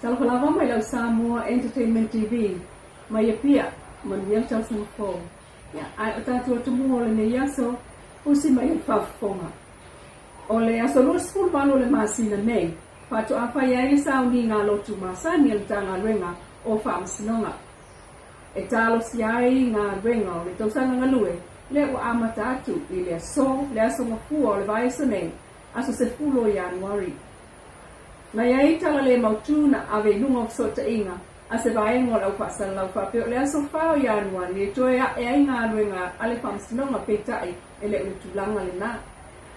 Salkalava mai lau Samoa Entertainment TV mai pia man yang chau sang fo ya ai otatu tumu ole ne yaso usi mai fafonga ole aso lo school balo le masina nei pato apa ya isa uni nga lo tu masani el tanga renga o fam sinonga e talo siai nga renga le to sana ngalue le o amata tu ile so le aso mo fu ole vai so nei aso se fulo Januari na yai tala le mautuna ave lungo sota inga ase vai ngol au pasal lau fa pe le aso fa Januari le toya e nga renga ale fam sinonga petai ele utulanga le na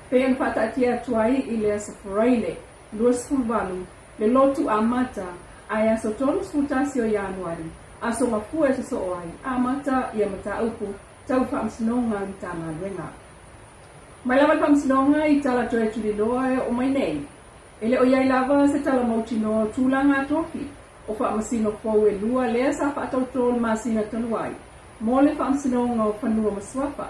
pe en fata tia tuai ile aso fraile Luas fulvalu le lotu amata aya sotolu sfutasio Januari aso mafu e so oai amata ia mata upu tau fam sinonga ntama renga malama fam sinonga itala toe tuliloa o mai nei ele o yai lava se tala mautino tulanga tofi o fa masino fo e lua le sa fa tol masina tanuai mole fam sinonga o fanua maswafa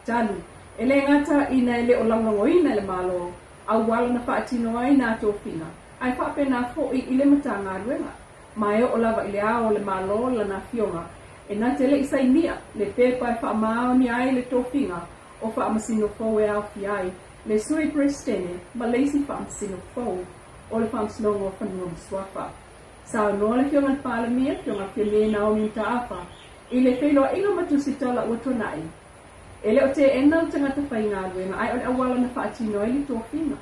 talu ele ngata ina ele o lango ina le malo awal na faatino ai na tofina ai fa pena fo I ile matanga renga mai o lava ile a o le malo la na fionga e na tele isainia le pepa fa ma ni ai le tofina o fa masino fo e a fiai le sui prestene ma le si fa masino fo o le fam slongo fa no swafa sa no le fionga pala mia fionga fele na o minta afa ile felo ilo matusitala o tonai ele o te enal tanga te whainga ruenga ai o awala na whaatino ele tōwhina.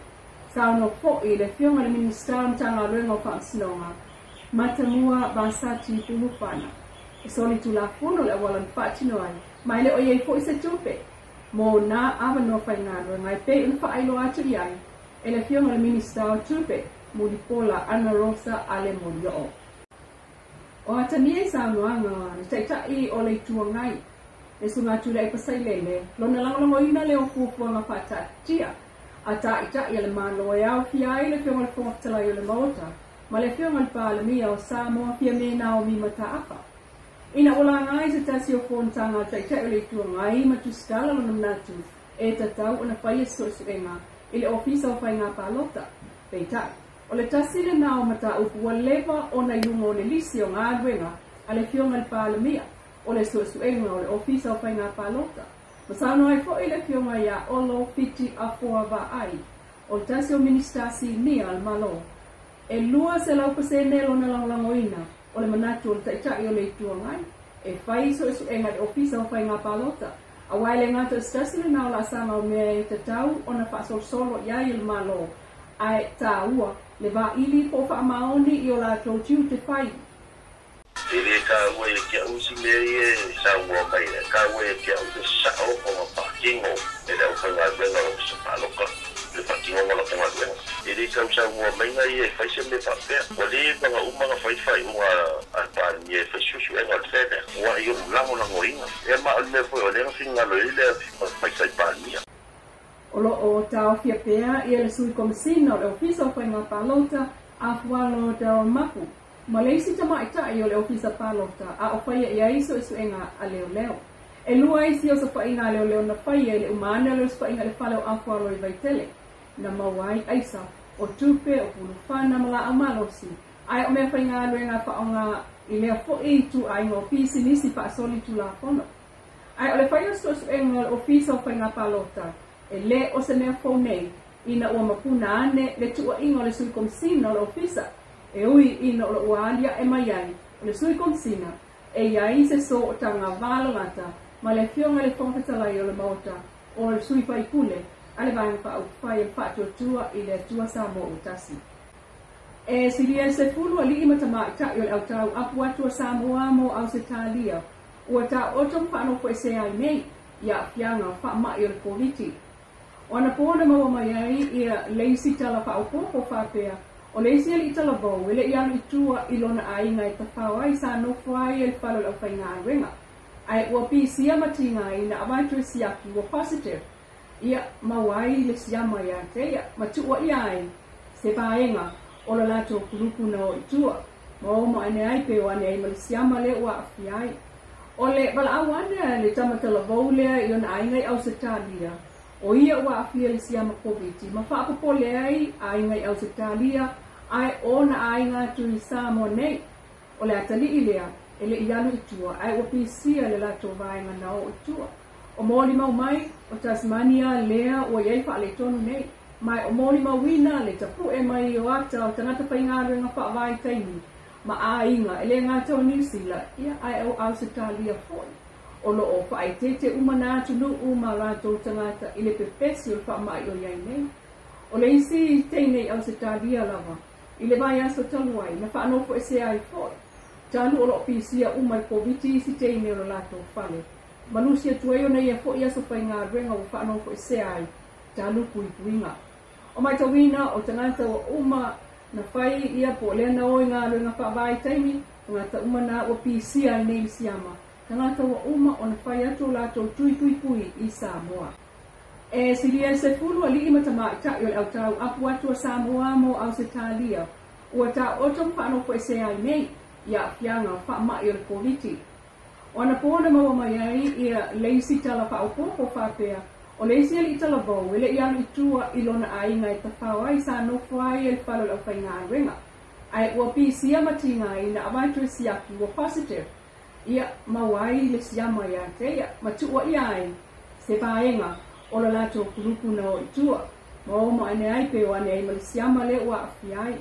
Sao no po ele whionga le minister mtanga ruenga o whaasinonga. Matamua basati pulupana. E soli tu la fono le awala na whaatino ai. Ma ele o iei po se tupe. Mo na awa no whainga ruenga ai pe un whaailo atu iai. Ele whionga le minister o tupe. Muli pola Ana Rosa ale moli o. O atania sa noanga ni taitai o le tuangai. E sunga tula e pasai lele, lona lango ina le o fufu nga fata tia. Ata ita ia le malo e au fia i le whionga le whongatala i le maota, ma le whionga le pālamia o Samoa fia mena o mi mata apa. Ina ola ngai se tasi o whontanga ta ita i le tua ngai ma tu skala lona mnatu, e tatau o na whaia sosuenga, i le ofisa o whainga pālota, peitai. O le tasi le nao mata upu wa leva o na iunga o le lisi o ngā ruenga, a le whionga le pālamia. O le suesuenga o le ofisa o whainga pālota. Masano ai fo ile whionga ia olo piti a fua wa ai. O le tasi o ministasi nia al malo. E lua se lau pase nelo na langoina. O le manatu o le taitai o le tuangai. E whai suesuenga le ofisa o whainga pālota. A waile ngata stasi le nao la sama o mea e tatau o na whaasol solo ia il malo. Ai tā ua le va ili po wha maoni I o la tau tiu te whai. Ele ka we kia usi me e sa wo mai ka we kia usi sa o ko pa kingo e da ko nga benga o sa paloka le pa kingo mo la ko nga ele ka sa wo mai nga e fa se me pa pe o le ba uma nga fai uma a pa ni e fa shu e nga tsene wa yo la mo na ngoinga e ma le fo o le singa lo ile fa sai pa ni o o tau fia pea I le sui komisina o le ofisa o whainga pālota a fualo tau mapu. Ma leisi tamaita I o le ofisa pālota a o whaia I aiso isuenga a leo leo. E lua isi o sa whainga leo leo na whaia le umana leo sa whainga le whaleo a fualo I vaitele. Na mawai aisa o tupe o pulufana mala amalosi. Ai o mea whainga luenga whaonga I lea fwoi tu ai ngō pisi nisi whaasoli tu la fono. Ai o le whaia so isuenga le ofisa o whainga pālota. E le o se mea whaunei ina ua mapuna ane le tua ingo le sui komsina o le ofisa. E ui ina o le ualia e mai ai, o le sui komsina, e iai se so o tanga valo ngata, ma le whionga le whongatalai o le maota, o le sui whaikule, ale vanga wha au whai e whatua tua I le tua Samoa o tasi. E siria se fulu a li matama I tai o le au tau apu atua Samoa mo au se talia, ua ta otom whanau koe se ai nei, ia whianga wha mai o le politi. O ana pōna maua mai ai ia leisi tala wha au pōko whapea, o leisi ali tala vau, ele I anu I tua I lona ainga I tawhau ai sa nofo ai e le whalo lau whainga renga. Ai ua pi sia matinga I na awaitu e siaki ua positive. Ia mawai le siama ia teia, matua ia ai, se paenga, o la lato kulupu na o I tua. Maoma ane ai pe o ane ai ma le siama le ua afi ai. O le wala awane le tamatala vau lea I ona ainga I au se talia. O ia ua afia le siama COVID, ma whaapapole ai, a ingai au se talia, ai ona ai ngā tui Samoa nei, o le atali ilea, ele ianu itua, ai o pisia le lato vaenga na o itua. O mōli mau mai, o Tasmania lea o iei wha le tonu nei, mai o mōli mau wina le tapu e mai o ata o tangata whaingaru ngā wha vai taimi, ma a inga, ele ngā tau New Zealand, ia ai au Australia foi. O lo o whae te umana atu nu uma rato tangata ile pepesi o wha mai o iei nei. O le isi teinei Australia lava, ile vai aso taluai, na wha anofo e se ai foi. Tanu o lo pisia umai poviti isi teinei o lato whale. Manusia tuayo na ia fo ia so fai ngā renga o whanau fo e se ai, tanu pui puinga. O mai tawina o tangata o uma na fai ia po lea na oi ngā renga whaavai taimi, tangata uma na o pisia nei siama. Tangata o uma o na fai atu lato tui pui i Samoa. E silia se fulu ali ima tamai ta i o le au tau apu atu a Samoa mo Ausitalia. Ua ta otom whanau fo e se ai nei, ia fianga whaamai o le poviti. O ana pōna maua mai ai ia leisi tala whaopoko whapea, o leisi ali tala vau, ele ianu itua ilona ainga e tawhau ai sa nofo ai e whalo lau whai ngā renga. Ai ua pisia matinga i na awaitu e siaki ua positive. Ia mawai le siama ia te ia, matua ia ai, se paenga o la lato kurupu na o itua. Maoma ane ai pe o ane ai ma le siama le ua afi ai.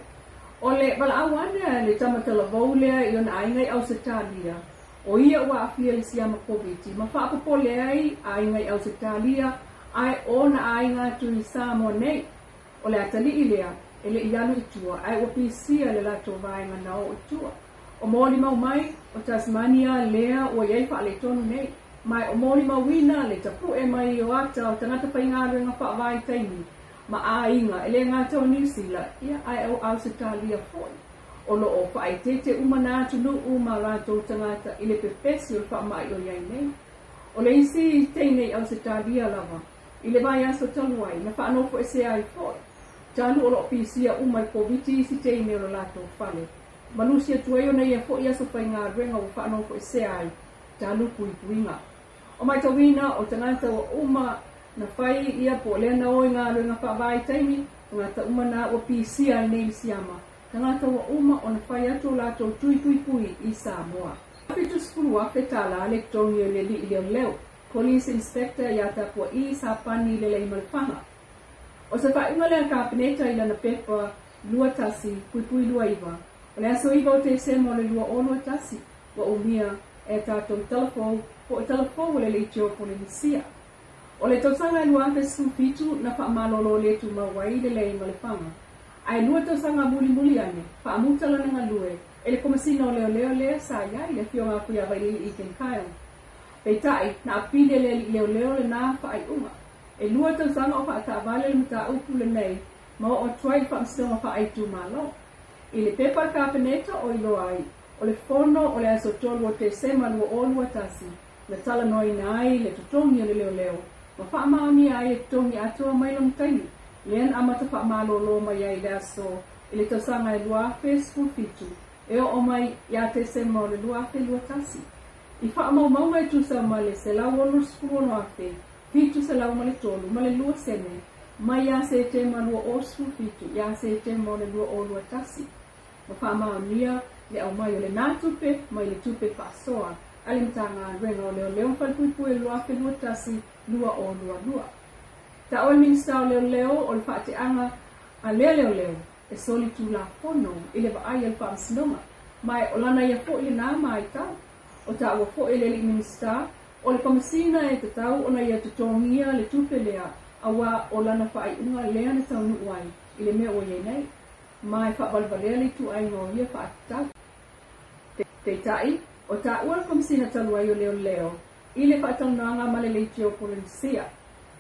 O le wala awane le tamatala vau lea i ona ainga i Ausitalia. O ia ua afia le siama COVID, ma whaapapole ai aingai Ausitalia, ai ona ainga tui Samoa nei, o le atali ilea, ele ianu itua, ai ua pisia le lato vaenga na o itua. O mōli mau mai, o Tasmania lea ua iei wha le tonu nei, mai o mōli mau wina le tapu e mai o ata o tangata whaingaru ngā wha vai taimi, ma a inga, ele ngā tau New Zealand, ia ai au Ausitalia foi. O lo o whae te umana atu nu uma rato tangata ile pepesi o wha mai o iei nei. O le isi teinei Ausitalia lava, ile vai aso taluai, na wha anofo e se ai foi. Tanu o lo pisia umai poviti isi teinei o lato whale. Manusia tuayo na ia fo ia so whai ngā renga o wha anofo e se ai, tanu pui puinga. O mai tawina o tangata o uma na whai ia po lea na oi ngā renga wha vai taimi, ngata umana o pisia nei siama. Tangata wa uma o na whai atu lato tui pui i Samoa. Apitu skulu ape tala le tongi o le li leo leo. Police Inspector yata po i sa pani le lei malfanga. O sa wha inga lea kapeneta ila na pepa lua tasi pui lua iwa. O le aso iwa o te semo le lua o lua tasi. Wa umia e tato telefon po i telefon o le leitio po le nisia. O le tosanga lua ape fitu na wha malolo le tu mawai le lei malfanga. Ai lua tau sanga muli ane, pa amutala na ngalue, ele komasina o leo sa iai, le fio ngā kuia vai li i ken kaio. Pei tai, na apile le leo le nā wha ai unga. E lua tau sanga o wha ata avale le mta upu le nei, ma o tuai wha msonga wha ai tu malo. I le pepa kapeneta o ilo ai, o le fono o le aso tolu o te sema lua o lua tasi, le tala noi na ai le tutongi o le leo, ma wha maami ai e tutongi atoa mai long taini. Lean amata wha malolo mai ai daso, ele tausanga e luafe fitu, e o mai ia te sema o le luafe lua tasi. I wha mau mai tu sa male se lau olu skuru noafe, fitu se lau male tolu, male lua sene, mai ia se te malua o fitu, ia se te mo le lua o lua tasi. Ma wha maa mia, le au mai o le nātupe, mai le tupe whasoa, ale mtanga renga o leo leo whalpui e luafe lua tasi, lua o lua. Ta oi minsta o leo o le whateanga a leo, e soli tu la pono, ile wa ai al whaamsinonga. Mai o lana ia fo ile nā mai tau, o ta ua fo ile li minsta, o le komasina e te tau, ona ia tutongia le tupe lea, awa o lana whaai unga lea na tau nuuai, ile mea o ye nei. Mai whaabalbalea li tu ai ngō ia whaatau. Te tai, o ta ua le komasina taluai o leo, ile whaataunanga male le tio polensia.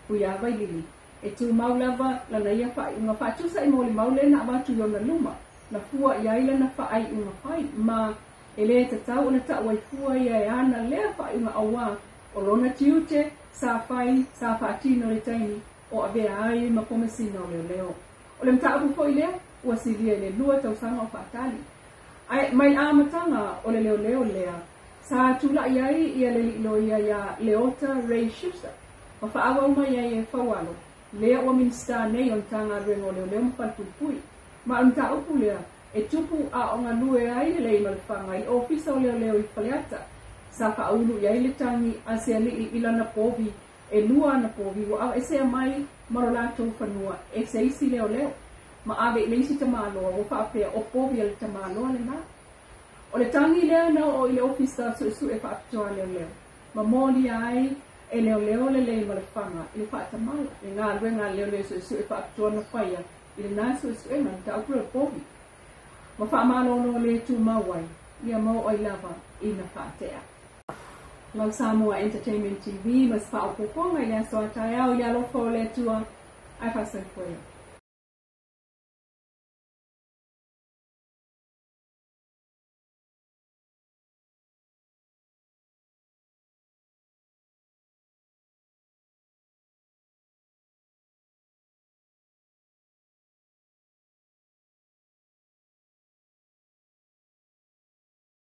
Puia vai lili. E tu maulava lana ia whai unga whatusa i mōli maule na abatu yona luma. Na fua ia ila na whai unga whai. Ma e lea tatau na tawai fua ia e ana lea whai unga awa. O lona tiute sa whai sa whaatino le taini o avea ai ma komesina o leo. O le mtaapu fo i lea ua silia le lua tausanga o whaatali. Mai amatanga o le leo lea. Sa tula iai ia le ilo ia Leota Ray Schuster. Ma whaawa mai ai e whawalo. Lea ua minsta nei on tanga rengo leo mawhalpupui. ma unta upu lea e tupu a onga lue ai le malfanga i ofisa o leo i paliata sa ka ulu ia ile tangi a se ali ila na povi e lua na povi wa e se mai marolato fanua e se isi leo ma ave le isi tamalo o fa pe o povi al tamalo le na o le tangi leo na o ile ofisa su e fa leo ma moli ai e leo le malfanga i fa tamalo e nga leo su e fa na faia i na su e man ta ku povi ma fa malo no le tu mawai ia mo o lava ina fatea Lau Samoa Entertainment TV mas pa upuponga ile so ataya o ia lo fo le tua ai fa se foi